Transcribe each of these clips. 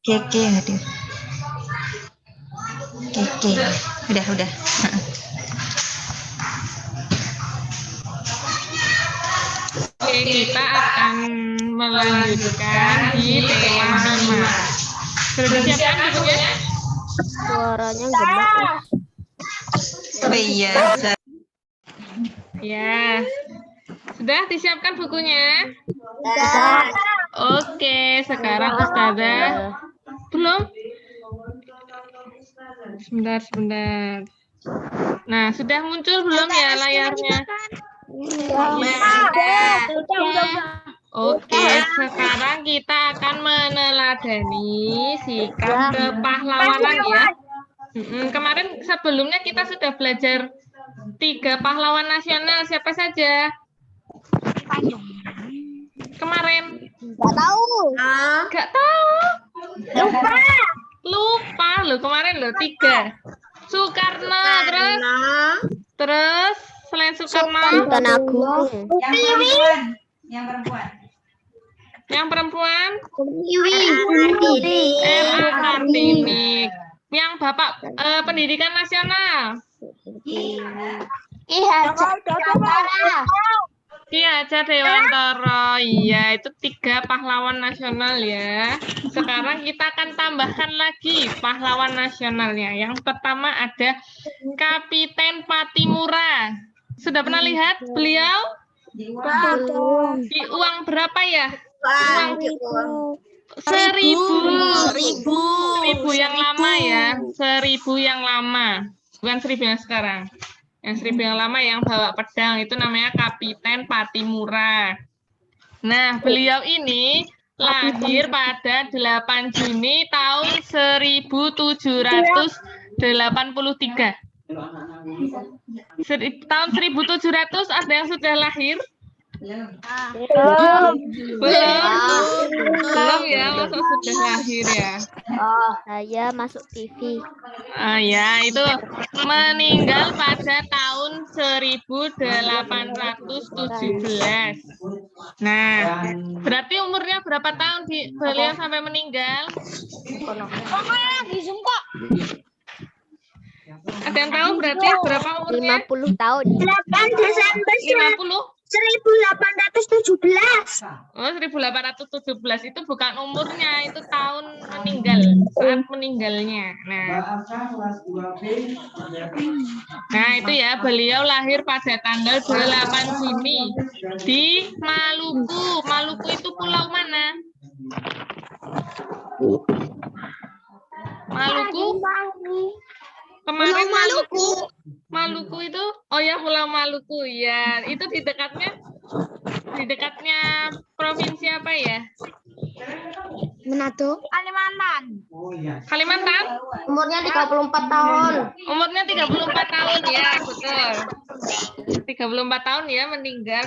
Keke hadir. Keke. Udah. Oke, kita akan melanjutkan di tema 5. Sudah disiapkan bukunya? Suaranya gemes. Oh iya. Ya. Sudah disiapkan bukunya? Oke, sekarang Ustazah. Belum? Sebentar. Nah, sudah muncul belum ya layarnya? Oke, sekarang kita akan meneladani sikap kepahlawanan ya. Kemarin sebelumnya kita sudah belajar 3 pahlawan nasional. Siapa saja? Kemarin? Nggak tahu. Lupa loh, kemarin loh 3. Soekarno, terus selain Soekarno, Sultan Agung. yang perempuan Kartini. R.A. Kartini. Yang Bapak Pendidikan Nasional Ki Hajar Dewantara. Iya, itu 3 pahlawan nasional ya. Sekarang kita akan tambahkan lagi pahlawan nasionalnya. Yang pertama ada Kapiten Patimura. Sudah pernah lihat beliau? Di uang berapa ya? Uang 1000 yang lama ya. 1000 yang lama. Bukan 1000 yang sekarang. Yang 1000 yang lama yang bawa pedang itu namanya Kapiten Patimura. Nah, beliau ini lahir pada 8 Juni tahun 1783. Tahun 1700 ada yang sudah lahir? Belum ya, masuk sudah lahir ya. Saya masuk TV. Ya, itu meninggal pada tahun 1817. Nah, berarti umurnya berapa tahun beliau sampai meninggal? Ada yang tahu berarti berapa umurnya? 50 tahun. 8 Desember 50? 1817. Oh, 1817 itu bukan umurnya, itu tahun meninggal, saat meninggalnya. Nah, itu ya, beliau lahir pada tanggal 8 Juni di Maluku. Maluku itu pulau mana? Maluku? Kemarin Maluku itu, oh ya, Pulau Maluku ya, itu di dekatnya provinsi apa ya? Manado. Kalimantan? Umurnya 34 tahun. Umurnya 34 tahun ya, betul. 34 tahun ya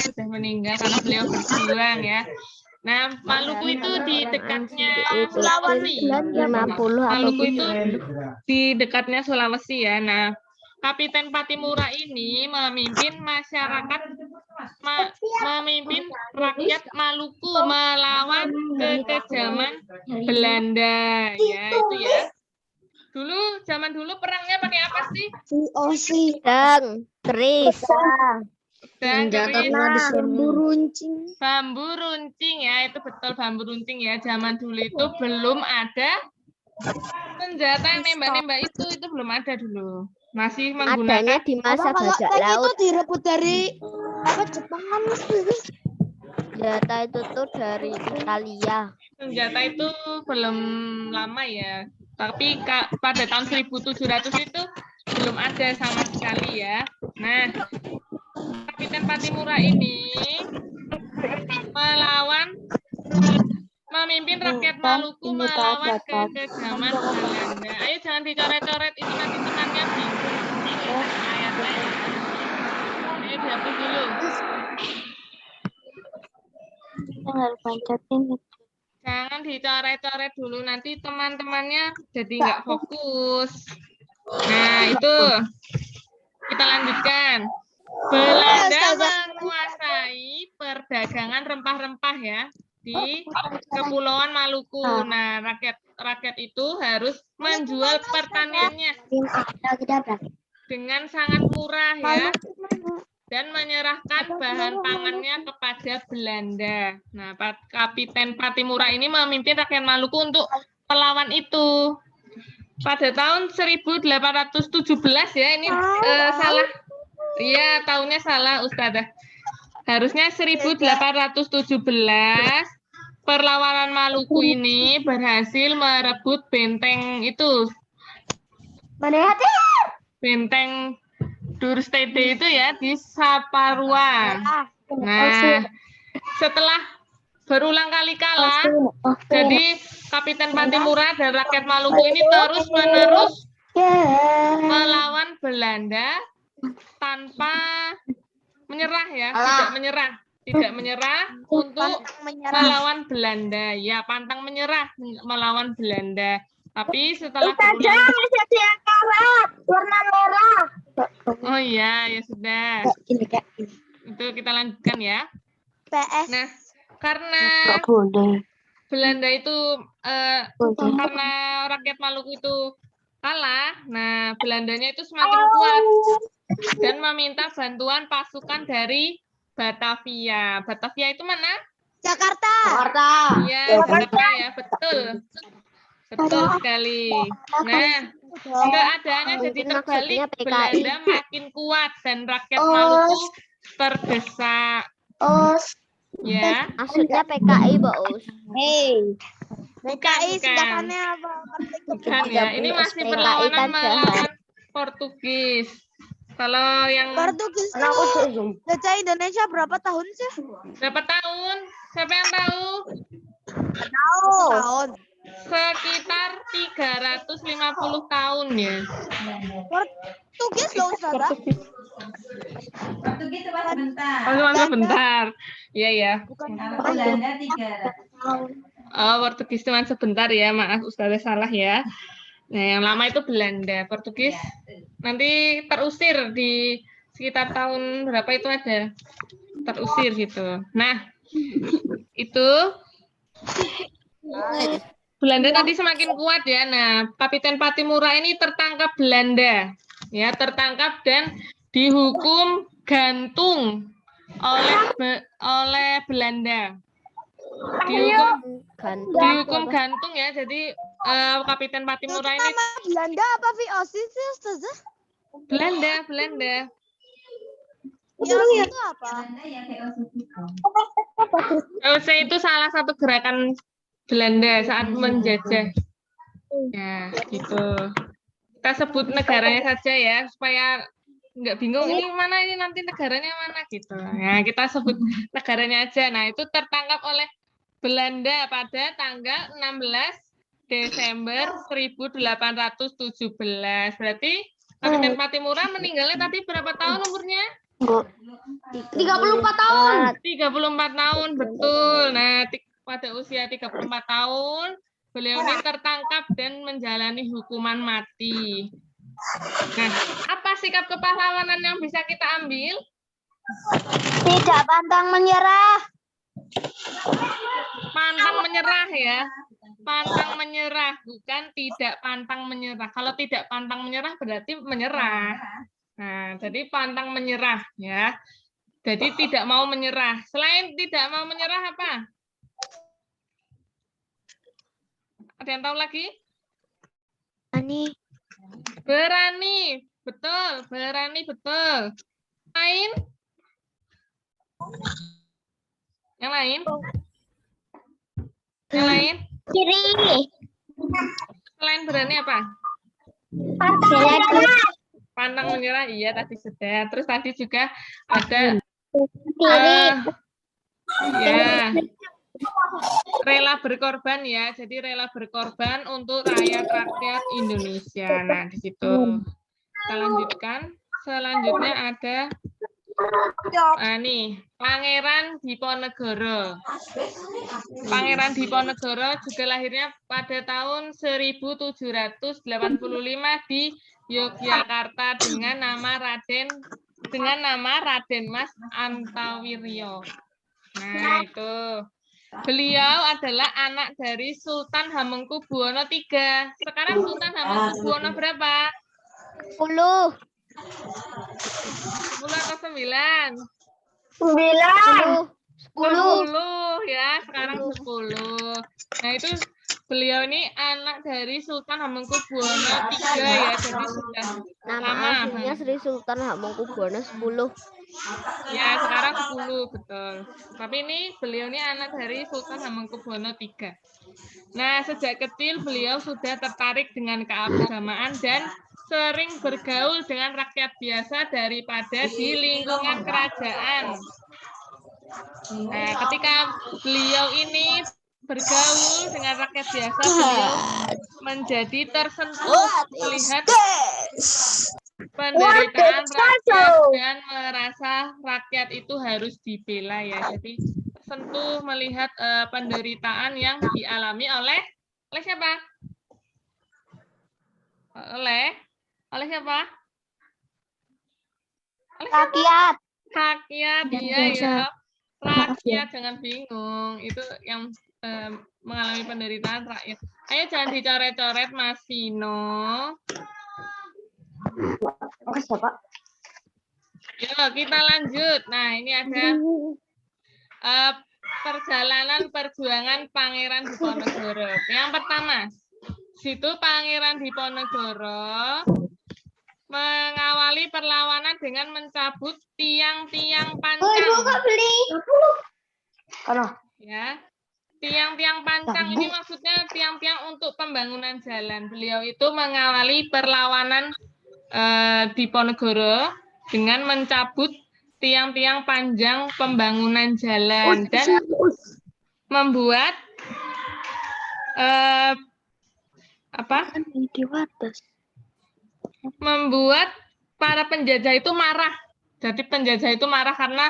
sudah meninggal karena beliau berjuang ya. Nah, Maluku itu di dekatnya Sulawesi. 50 Maluku itu di dekatnya Sulawesi ya. Nah, Kapiten Patimura ini memimpin memimpin rakyat Maluku melawan kekejaman Belanda ya, itu ya. Zaman dulu perangnya pakai apa sih? Pedang, keris. Bambu runcing ya, itu betul bambu runcing ya. Zaman dulu itu belum ada senjata yang nembak-nembak itu belum ada dulu. Masih menggunakan. Adanya di masa bajak laut. Itu direbut dari Jepang kan? Senjata itu tuh dari Italia. Senjata itu belum lama ya. Tapi pada tahun 1700 itu belum ada sama sekali ya. Nah, Kapiten Patimura ini memimpin rakyat Maluku melawan kekejaman Belanda. Ayo jangan dicoret-coret, itu nanti temannya bingung. Ayo dihapus dulu. Jangan dicoret-coret dulu, nanti teman-temannya jadi nggak fokus. Nah, itu. Kita lanjutkan. Belanda menguasai perdagangan rempah-rempah ya. di Kepulauan Maluku. Nah, rakyat itu harus menjual pertaniannya dengan sangat murah ya, dan menyerahkan bahan pangannya kepada Belanda. Nah, Kapiten Patimura ini memimpin rakyat Maluku untuk melawan itu. Pada tahun 1817 ya, ini salah. Iya, tahunnya salah, Ustazah. Harusnya 1817, perlawanan Maluku ini berhasil merebut benteng itu. Benteng Durstede itu ya di Saparua. Nah, setelah berulang kali kalah, jadi Kapiten Patimura dan rakyat Maluku ini terus-menerus melawan Belanda tanpa menyerah ya, tidak menyerah untuk melawan Belanda. Ya, pantang menyerah melawan Belanda. Tapi setelah berulang, warna merah. oh iya, ya sudah. Itu kita lanjutkan ya. PS. Nah, karena Belanda itu karena rakyat Maluku itu kalah, nah Belandanya itu semakin kuat dan meminta bantuan pasukan dari Batavia. Batavia itu mana? Jakarta. Iya, Jakarta ya, betul. Betul sekali. Nah, keadaannya jadi terbalik. Belanda makin kuat dan rakyat Maluku terdesak. Ya. Maksudnya PKI, Bos. Bukan. Apa? Bukan ya. Ini masih PKI perlawanan kan melawan Portugis. Kalau yang Portugis itu jajah Indonesia berapa tahun sih? berapa tahun? Siapa yang tahu? Tahun. Sekitar 350 tahun ya. Portugis loh, Ustazah. Portugis cuma sebentar. Oh, cuma sebentar. Iya ya. Kalau Belanda 300 tahun. Oh, Portugis cuma sebentar ya. Maaf, Ustazah salah ya. Nah, yang lama itu Belanda. Portugis nanti terusir di sekitar tahun berapa itu ada. Terusir gitu. Nah, itu Belanda tadi semakin kuat ya. Nah, Kapiten Patimura ini tertangkap Belanda. Ya, tertangkap dan dihukum gantung oleh Belanda. Dihukum gantung ya. Jadi Kapiten Patimura ini Belanda apa VOC sih, Ustazah? Belanda. Itu apa? VOC itu salah satu gerakan Belanda saat menjajah. Ya, gitu. Kita sebut negaranya saja ya, supaya nggak bingung ini mana, ini nanti negaranya mana gitu. Ya, kita sebut negaranya aja. Nah, itu tertangkap oleh Belanda pada tanggal 16 Desember 1817. Berarti Kapiten Patimura meninggalnya tadi berapa tahun umurnya? 34 tahun. 34 tahun, betul. Nah, pada usia 34 tahun, beliau ini tertangkap dan menjalani hukuman mati. Nah, apa sikap kepahlawanan yang bisa kita ambil? Tidak pantang menyerah. Pantang menyerah ya. Pantang menyerah, bukan tidak pantang menyerah. Kalau tidak pantang menyerah berarti menyerah. Nah, jadi pantang menyerah ya. Jadi tidak mau menyerah. Selain tidak mau menyerah apa? Ada yang tahu lagi? Berani. Betul, berani betul. Lain? Yang lain? Yang lain? Kiri. Selain berani apa? Pantang menyerah, iya tadi sudah. Terus tadi juga ada ya, rela berkorban ya. Jadi rela berkorban untuk rakyat Indonesia. Nah, di situ. Kita lanjutkan. Selanjutnya ada nih, Pangeran Diponegoro. Pangeran Diponegoro juga lahirnya pada tahun 1785 di Yogyakarta dengan nama Raden Mas Antawiryo. Nah, itu. Beliau adalah anak dari Sultan Hamengkubuwono III. Sekarang Sultan Hamengkubuwono berapa? 10. 10 atau 9? 10. 10 ya, sekarang 10. Nah, itu beliau ini anak dari Sultan Hamengkubuwono III ya, jadi sudah Nama lama. aslinya Sri Sultan Hamengkubuwono 10. Ya, sekarang 10, betul. Tapi ini beliau ini anak dari Sultan Hamengkubuwono III. Nah, sejak kecil beliau sudah tertarik dengan keagamaan dan sering bergaul dengan rakyat biasa daripada di lingkungan kerajaan. Nah, ketika beliau ini bergaul dengan rakyat biasa, beliau menjadi tersentuh melihat penderitaan rakyat dan merasa rakyat itu harus dibela ya. Jadi tersentuh melihat penderitaan yang dialami oleh siapa? Oleh siapa? Oleh siapa? Rakyat. Rakyat, iya ya. Rakyat, jangan bingung. Itu yang mengalami penderitaan rakyat. Ayo jangan dicoret-coret, Mas Vino. Yuk, kita lanjut. Nah, ini ada perjalanan perjuangan Pangeran Diponegoro. Yang pertama, situ Pangeran Diponegoro mengawali perlawanan dengan mencabut tiang-tiang pancang. Ya, tiang-tiang pancang ini maksudnya tiang-tiang untuk pembangunan jalan. Beliau itu mengawali perlawanan Diponegoro dengan mencabut tiang-tiang panjang pembangunan jalan dan membuat membuat para penjajah itu marah. Jadi penjajah itu marah karena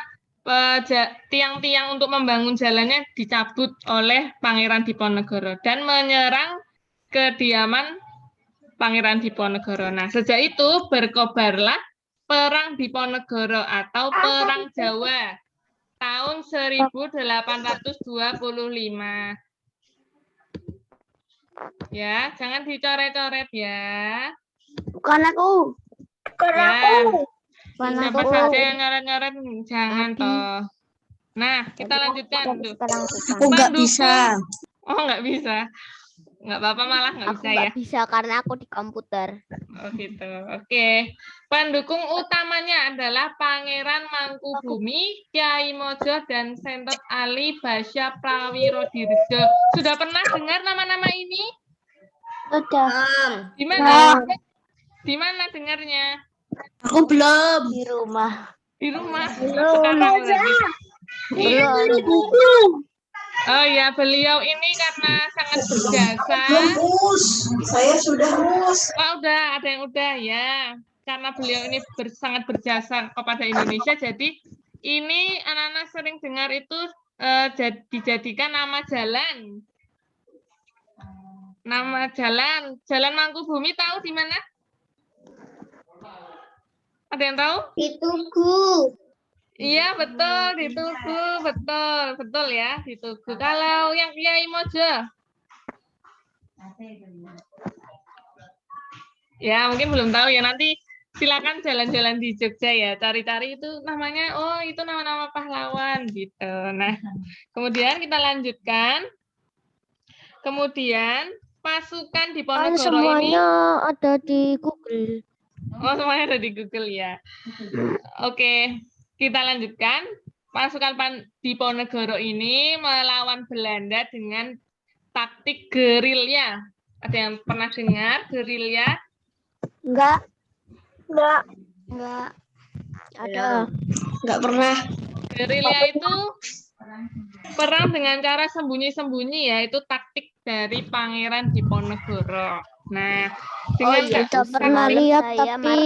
tiang-tiang untuk membangun jalannya dicabut oleh Pangeran Diponegoro dan menyerang kediaman Pangeran Diponegoro. Nah, sejak itu berkobarlah Perang Diponegoro atau Perang Jawa tahun 1825. Ya, jangan dicoret-coret ya. Bukan aku. Siapa saja yang nyoret-nyoret jangan toh. Nah, kita lanjutkan tuh. Aku nggak bisa. Oh, nggak bisa. Nggak apa-apa, malah nggak Aku bisa ya. nggak bisa karena aku di komputer. Oh gitu. Oke. Pendukung utamanya adalah Pangeran Mangkubumi, Kyai Mojo, dan Sentot Ali Basya Prawirodirjo. Sudah pernah dengar nama-nama ini? Sudah. Di mana? Di mana dengarnya? Aku belum. Di rumah. Di rumah. Sekarang berarti. Belum. Oh ya, beliau ini karena sangat berjasa. Saya sudah mus. Oh, udah, ada yang udah ya. Karena beliau ini sangat berjasa kepada Indonesia, jadi ini anak-anak sering dengar itu dijadikan nama jalan. Nama jalan, Jalan Mangkubumi, tahu di mana? Ada yang tahu? Di Tugu. Iya, betul, di Tugu, betul ya, di Tugu. Kalau yang Kyai Mojo? Ya, mungkin belum tahu ya, nanti silakan jalan-jalan di Jogja ya, cari-cari itu namanya, oh itu nama-nama pahlawan gitu. Nah, kemudian kita lanjutkan. Kemudian pasukan Diponegoro Semuanya ini ada di Google. Oh, semuanya ada di Google ya. Oke, kita lanjutkan. Pasukan Diponegoro ini melawan Belanda dengan taktik gerilya. Ada yang pernah dengar gerilya? Enggak. Ada. Nggak pernah. Gerilya itu perang dengan cara sembunyi-sembunyi ya, itu taktik dari Pangeran Diponegoro. Nah, dengan Sudah pernah lihat tapi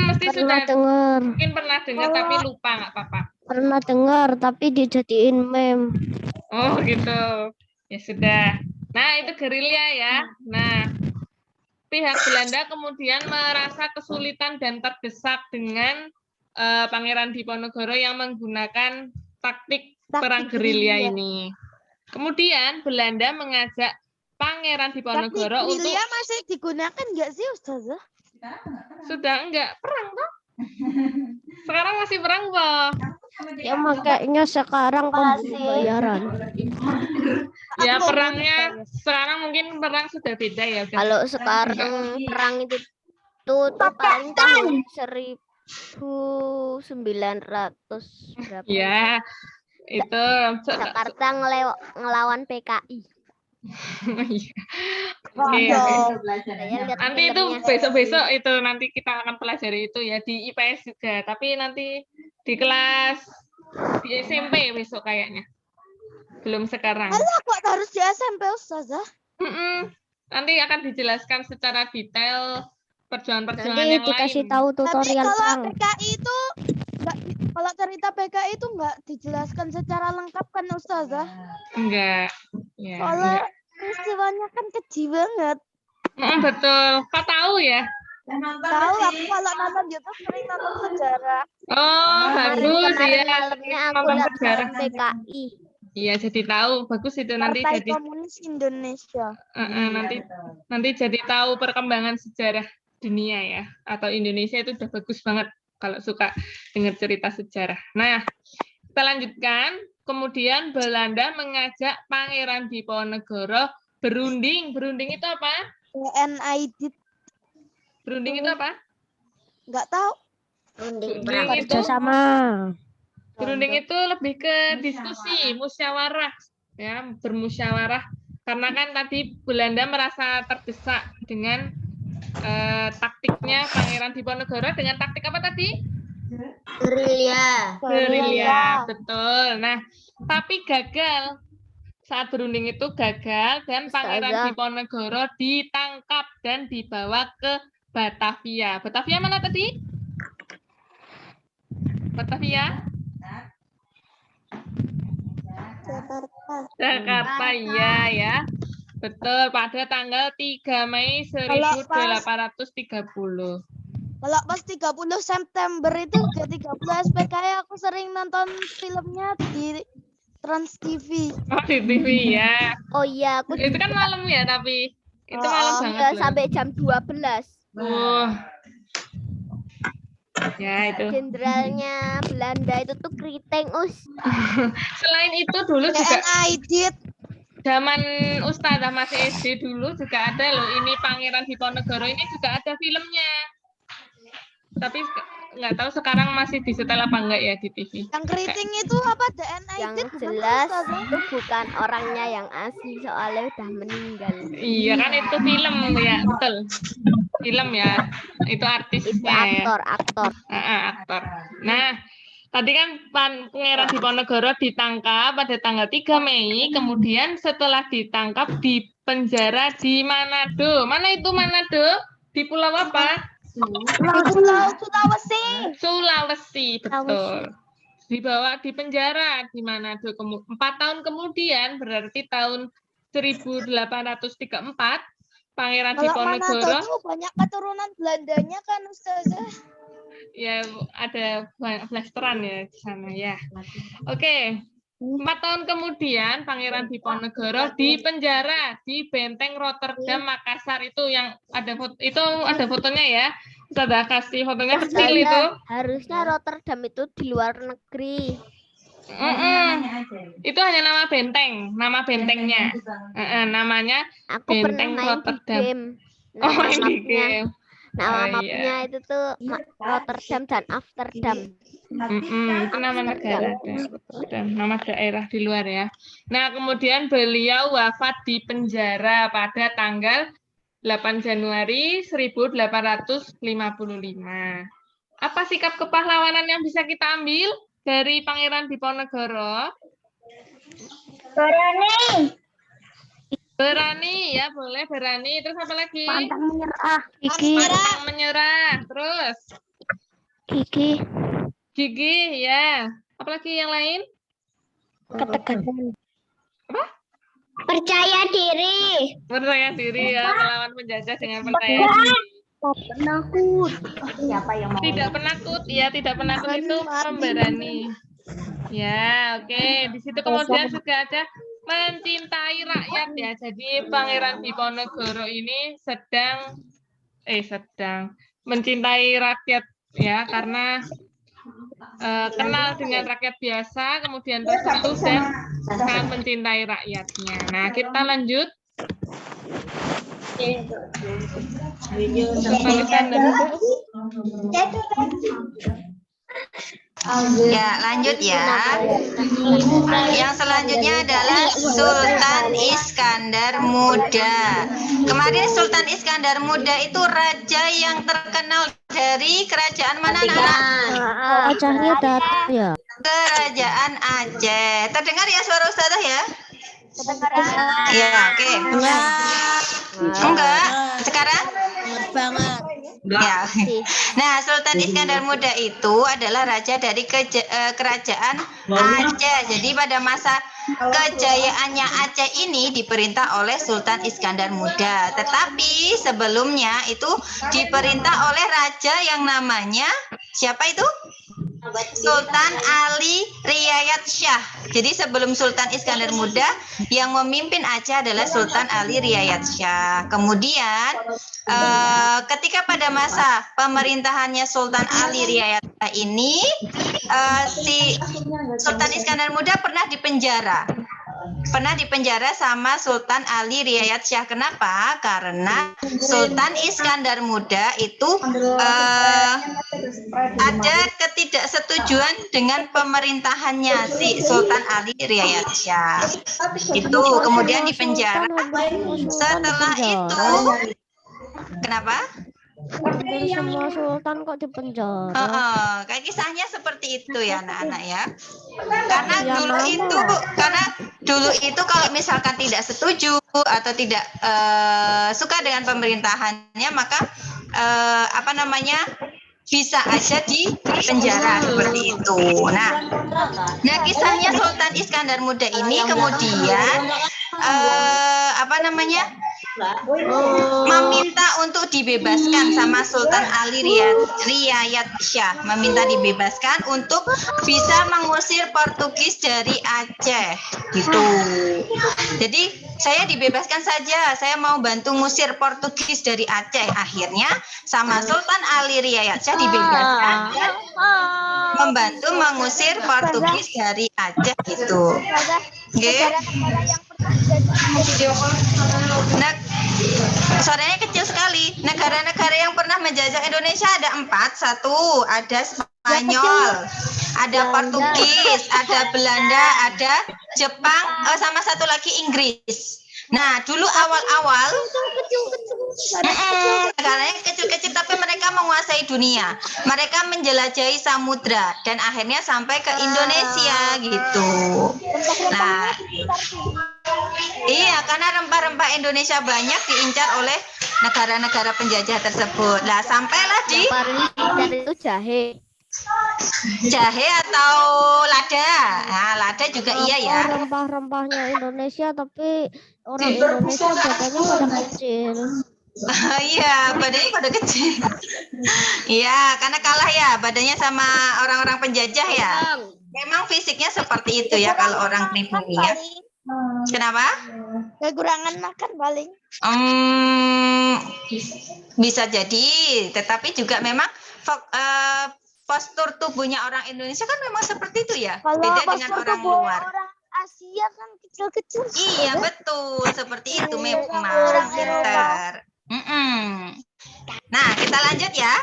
mesti pernah sudah dengar. mungkin pernah dengar tapi lupa, nggak apa-apa. Pernah dengar tapi dijadiin meme. Oh gitu, ya sudah. Nah itu gerilya ya. Nah pihak Belanda kemudian merasa kesulitan dan terdesak dengan Pangeran Diponegoro yang menggunakan taktik perang Taktik gerilya gerilya. ini. Kemudian Belanda mengajak Pangeran Taktik Diponegoro untuk gerilya masih digunakan nggak sih Ustazah? sudah enggak perang toh? Sekarang masih perang toh? Ya makanya sekarang pembayaran. Ya Aku perangnya mau sekarang mungkin perang sudah beda ya. Udah. Kalau sekarang perang itu tuh paling tahun 1900 berapa? Ya itu Jakarta ngelawan PKI. Oke. Saya lihat Nanti itu filmnya. besok-besok itu nanti kita akan pelajari itu ya di IPS juga. Tapi nanti di kelas di SMP besok kayaknya. Belum sekarang. Alah, kok harus di SMP Ustazah? Nanti akan dijelaskan secara detail perjuangan-perjuangan Nanti yang dikasih lain. tahu Tapi tutorial kalau perang. PKI itu kalau cerita PKI itu nggak dijelaskan secara lengkap kan Ustazah? Enggak. Ya, Soalnya enggak. peristiwanya kan keji banget. Betul. Kak tahu ya? Tahu aku kalau nonton YouTube sering nonton sejarah. Oh, bagus Kemarin ya. malamnya aku Nonton lihat sejarah. PKI. Iya, jadi tahu. Bagus itu nanti Partai jadi Komunis Indonesia. nanti jadi tahu perkembangan sejarah dunia ya, atau Indonesia itu udah bagus banget kalau suka dengar cerita sejarah. Nah, kita lanjutkan. Kemudian Belanda mengajak Pangeran Diponegoro berunding. Berunding itu apa? BNID Berunding itu apa? nggak tahu. Berunding itu Kerjasama. berunding itu lebih ke diskusi, musyawarah, ya, bermusyawarah. Karena kan tadi Belanda merasa terdesak dengan taktiknya Pangeran Diponegoro dengan taktik apa tadi? Gerilya, betul. Nah, tapi gagal. Saat berunding itu gagal dan Pangeran Ustazah. Diponegoro ditangkap dan dibawa ke Batavia. Batavia mana tadi? Batavia? Jakarta, iya ya. Betul, pada tanggal 3 Mei 1830. Kalau pas 30 September itu ke 30 SPKI aku sering nonton filmnya di Trans TV. Oh, di TV ya. Oh iya, aku Itu kan malam ya, tapi itu Oh, malam oh, banget juga loh. sampai jam 12. Ya itu. Jenderalnya Belanda itu tuh Kriteng Selain itu dulu juga BNID zaman Ustazah masih SD dulu juga ada loh, ini Pangeran Diponegoro ini juga ada filmnya. Tapi nggak tahu sekarang masih disetel apa enggak ya di TV. yang keriting itu apa BNID? yang bukan jelas Ustazah? itu bukan orangnya yang asli soalnya udah meninggal. Iya kan itu film ya, betul. Film ya, itu Itu artisnya ya. aktor. Aktor. Nah, tadi kan Pangeran Diponegoro ditangkap pada tanggal 3 Mei, kemudian setelah ditangkap dipenjara di Manado. Mana itu Manado? Di pulau apa? Pulau Sulawesi. Sulawesi, betul. Dibawa di penjara di Manado. 4 tahun kemudian, berarti tahun 1834, Pangeran Kalau Manado Diponegoro tuh banyak keturunan Belandanya kan Ustazah. ya ada blasteran ya di sana ya. Oke. 4 tahun kemudian Pangeran Diponegoro dipenjara di Benteng Rotterdam Makassar itu yang ada fotonya ya. Sudah kasih fotonya kecil itu. Harusnya Rotterdam itu di luar negeri. Itu hanya nama benteng, nama bentengnya. Namanya Aku pernah Benteng main di Rotterdam. game. Oh, main di game. Nama Oh, mapnya iya. itu tuh Rotterdam dan Amsterdam. Itu nama negara dan nama daerah di luar ya. Nah, kemudian beliau wafat di penjara pada tanggal 8 Januari 1855. Apa sikap kepahlawanan yang bisa kita ambil dari Pangeran Diponegoro? Berani ya, boleh berani. Terus apa lagi? Pantang menyerah. Gigi. Pantang menyerah. Terus Gigi. gigih ya. Apalagi yang lain? Ketegasan. Percaya diri. Percaya diri ya, melawan penjajah dengan percaya diri. Penakut. Tidak penakut, ya tidak penakut itu pemberani. Ya, oke. Di situ kemudian juga ada mencintai rakyat ya. Jadi Pangeran Diponegoro ini sedang mencintai rakyat ya, karena kenal dengan rakyat biasa, kemudian tersentuh dan sangat mencintai rakyatnya. Nah, kita lanjut. Ya, lanjut ya. Yang selanjutnya adalah Sultan Iskandar Muda. Kemarin Sultan Iskandar Muda itu raja yang terkenal dari kerajaan mana, anak-anak? Acahnya datang ya. Kerajaan Aceh. Terdengar ya suara Ustazah ya? Ya, oke. Enggak. Sekarang? Banget. Ya. Nah, Sultan Iskandar Muda itu adalah raja dari kerajaan Aceh. Jadi pada masa kejayaannya Aceh ini diperintah oleh Sultan Iskandar Muda. Tetapi sebelumnya itu diperintah oleh raja yang namanya siapa itu? Sultan Ali Riayat Shah. Jadi sebelum Sultan Iskandar Muda yang memimpin Aceh adalah Sultan Ali Riayat Shah. Kemudian ketika pada masa pemerintahannya Sultan Ali Riayat Shah ini si Sultan Iskandar Muda pernah dipenjara sama Sultan Ali Riayat Shah. Kenapa? Karena Sultan Iskandar Muda itu ada ketidaksetujuan dengan pemerintahannya si Sultan Ali Riayat Shah. Itu kemudian dipenjara. Setelah itu, kenapa? Dari semua sultan kok dipenjara. Kayak kisahnya seperti itu ya anak-anak ya. Karena dulu itu kalau misalkan tidak setuju atau tidak suka dengan pemerintahannya, maka bisa aja di penjara seperti itu. Nah kisahnya Sultan Iskandar Muda ini kemudian meminta untuk dibebaskan sama Sultan Ali Riayat Shah, meminta dibebaskan untuk bisa mengusir Portugis dari Aceh gitu. Jadi saya dibebaskan saja, saya mau bantu ngusir Portugis dari Aceh. Akhirnya sama Sultan Ali Riayat Shah dibebaskan dan membantu mengusir Portugis dari Aceh gitu. Nah, suaranya kecil sekali. Negara-negara yang pernah menjajah Indonesia ada 4. 1, ada Spanyol, ada Portugis, ada Belanda, ada Jepang, sama satu lagi Inggris. Nah, dulu awal-awal negaranya kecil-kecil tapi mereka menguasai dunia. Mereka menjelajahi samudra dan akhirnya sampai ke Indonesia gitu. Nah, iya, karena rempah-rempah Indonesia banyak diincar oleh negara-negara penjajah tersebut. Nah, sampailah di itu jahe atau lada. Nah, lada juga iya ya. Rempah-rempahnya Indonesia, tapi orang Indonesia badannya pada kecil. Iya, badannya pada kecil. Iya, karena kalah ya badannya sama orang-orang penjajah ya. Memang fisiknya seperti itu ya kalau orang pribumi ya. Kenapa? Kekurangan makan paling. Bisa jadi, tetapi juga memang postur tubuhnya orang Indonesia kan memang seperti itu ya. Beda dengan orang luar. Orang Asia kan kecil-kecil. Iya, betul. Seperti itu memang. Pintar. Nah, kita lanjut ya.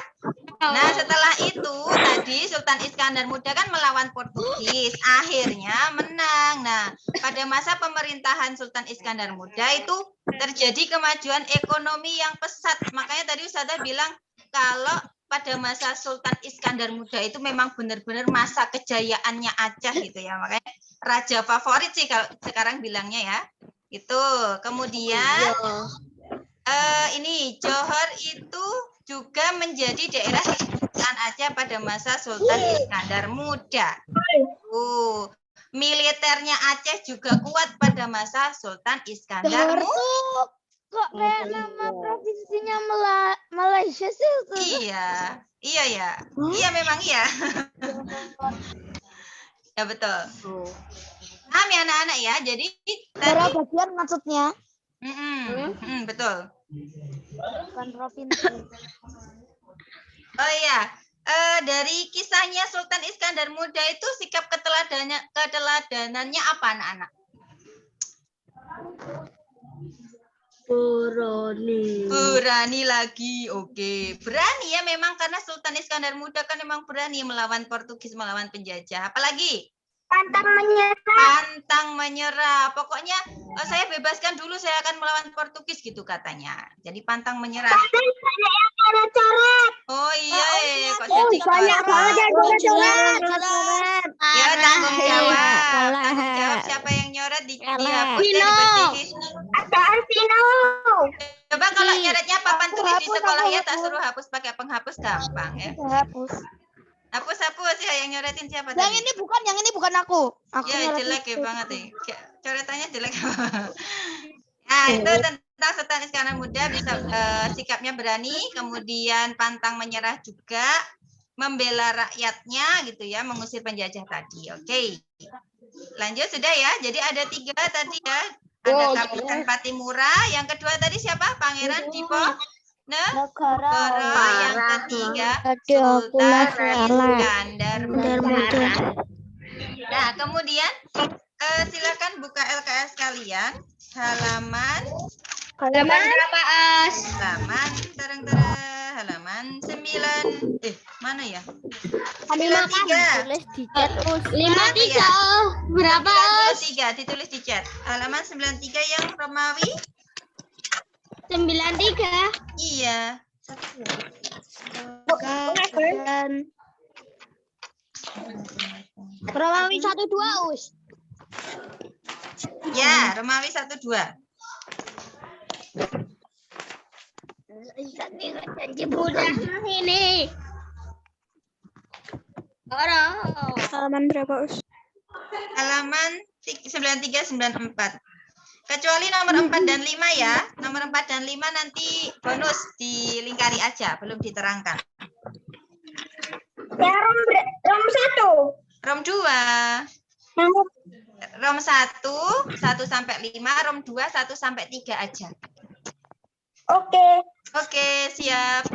Nah, setelah itu tadi Sultan Iskandar Muda kan melawan Portugis, akhirnya menang. Nah, pada masa pemerintahan Sultan Iskandar Muda itu terjadi kemajuan ekonomi yang pesat. Makanya tadi Ustazah bilang kalau pada masa Sultan Iskandar Muda itu memang benar-benar masa kejayaannya Aceh gitu ya. Makanya raja favorit sih kalau sekarang bilangnya ya. Itu kemudian ini Johor itu juga menjadi daerah Sultan Aceh pada masa Sultan Iskandar Muda. Militernya Aceh juga kuat pada masa Sultan Iskandar Muda. Kok kayak nama provinsinya Malaysia sih? Iya ya. Iya memang iya. Ya betul. Paham ya anak-anak ya. Jadi Daerah tadi bagian maksudnya, betul. bukan provinsi. Oh iya, dari kisahnya Sultan Iskandar Muda itu sikap keteladanannya apa anak-anak? Berani lagi, oke. Berani ya memang karena Sultan Iskandar Muda kan memang berani melawan Portugis, melawan penjajah. Apalagi? Pantang menyerah. Pantang menyerah. Pokoknya saya bebaskan dulu, saya akan melawan Portugis gitu katanya. Jadi pantang menyerah. Oh iya, kok jadi banyak banget yang coret-coret. Ya tanggung jawab. Tanggung jawab siapa yang nyoret dihapus dan dibersihin. Apaan Vino? Coba kalau nyoretnya papan tulis di sekolah ya tak suruh hapus pakai penghapus gampang ya. Hapus. Hapus ya yang nyoretin siapa Yang tadi? ini bukan aku. Aku Ya nyoretin jelek ya itu. banget ya. Coretannya jelek. Nah, itu tentang Sultan Iskandar Muda bisa sikapnya berani, kemudian pantang menyerah juga, membela rakyatnya gitu ya, mengusir penjajah tadi. Oke. Lanjut sudah ya. Jadi ada 3 tadi ya. Ada Kapitan Patimura, yang kedua tadi siapa? Pangeran Diponegoro, yang ketiga Sultan Iskandar Muda. Nah, kemudian silakan buka LKS kalian. Halaman berapa, As? halaman 9. Mana ya? 53. Tulis di chat, Us. 53. Berapa, 93 ditulis di chat. Halaman 93 yang Romawi? 93. Iya. Romawi 1-2 Us. Ya, Romawi 1-2. Janji mudah ini. Halaman berapa, Us? Halaman 93 94. Kecuali nomor 4 dan 5 ya. Nomor 4 dan 5 nanti bonus dilingkari aja, belum diterangkan. Ya, rom 1. Rom 2. Rom 1 sampai 5, Rom 2 1 sampai 3 aja. Oke. Oke, siap.